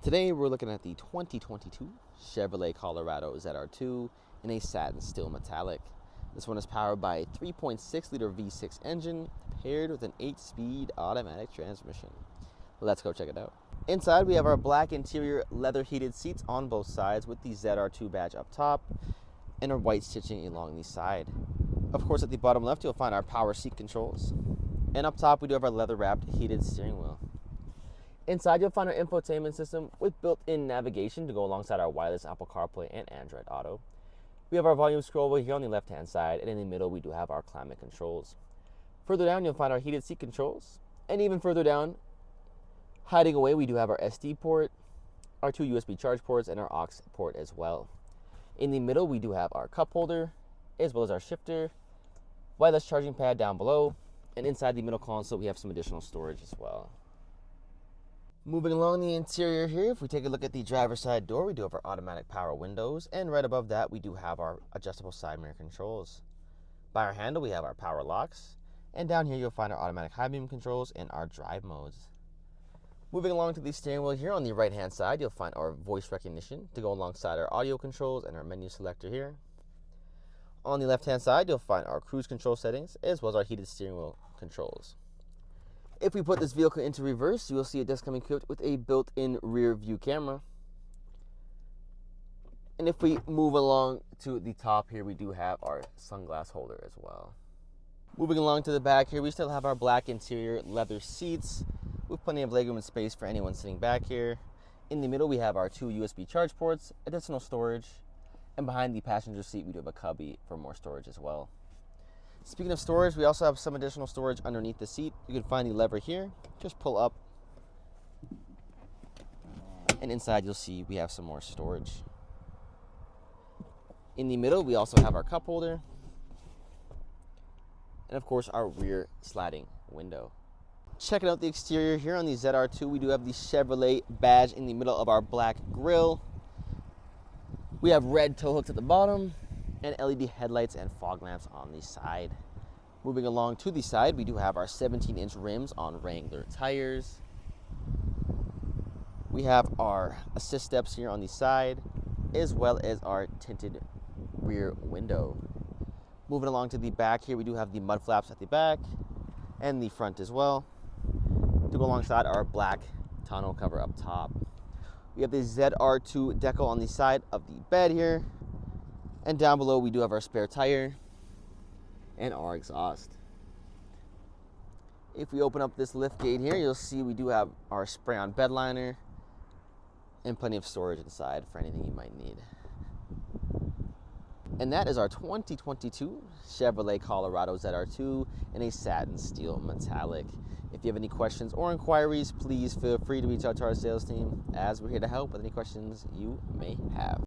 Today we're looking at the 2022 Chevrolet Colorado ZR2 in a satin steel metallic. This one is powered by a 3.6 liter V6 engine paired with an 8-speed automatic transmission. Let's go check it out. Inside we have our black interior leather heated seats on both sides with the ZR2 badge up top and our white stitching along the side. Of course, at the bottom left you'll find our power seat controls, and up top we do have our leather wrapped heated steering wheel. Inside, you'll find our infotainment system with built-in navigation to go alongside our wireless Apple CarPlay and Android Auto. We have our volume scroll over here on the left-hand side, and in the middle, we do have our climate controls. Further down, you'll find our heated seat controls, and even further down, hiding away, we do have our SD port, our 2 USB charge ports, and our aux port as well. In the middle, we do have our cup holder, as well as our shifter, wireless charging pad down below, and inside the middle console, we have some additional storage as well. Moving along the interior here, if we take a look at the driver's side door, we do have our automatic power windows, and right above that, we do have our adjustable side mirror controls. By our handle, we have our power locks, and down here, you'll find our automatic high beam controls and our drive modes. Moving along to the steering wheel here, on the right-hand side, you'll find our voice recognition to go alongside our audio controls and our menu selector here. On the left-hand side, you'll find our cruise control settings, as well as our heated steering wheel controls. If we put this vehicle into reverse, you will see it does come equipped with a built-in rear view camera. And if we move along to the top here, we do have our sunglass holder as well. Moving along to the back here, we still have our black interior leather seats with plenty of legroom and space for anyone sitting back here. In the middle, we have our 2 USB charge ports, additional storage, and behind the passenger seat, we do have a cubby for more storage as well. Speaking of storage, we also have some additional storage underneath the seat. You can find the lever here. Just pull up. And inside you'll see we have some more storage. In the middle, we also have our cup holder. And of course, our rear sliding window. Checking out the exterior here on the ZR2, we do have the Chevrolet badge in the middle of our black grille. We have red tow hooks at the bottom, and LED headlights and fog lamps on the side. Moving along to the side, we do have our 17-inch rims on Wrangler tires. We have our assist steps here on the side, as well as our tinted rear window. Moving along to the back here, we do have the mud flaps at the back and the front as well, to go alongside our black tonneau cover up top. We have the ZR2 decal on the side of the bed here. And down below, we do have our spare tire and our exhaust. If we open up this lift gate here, you'll see we do have our spray-on bed liner and plenty of storage inside for anything you might need. And that is our 2022 Chevrolet Colorado ZR2 in a satin steel metallic. If you have any questions or inquiries, please feel free to reach out to our sales team, as we're here to help with any questions you may have.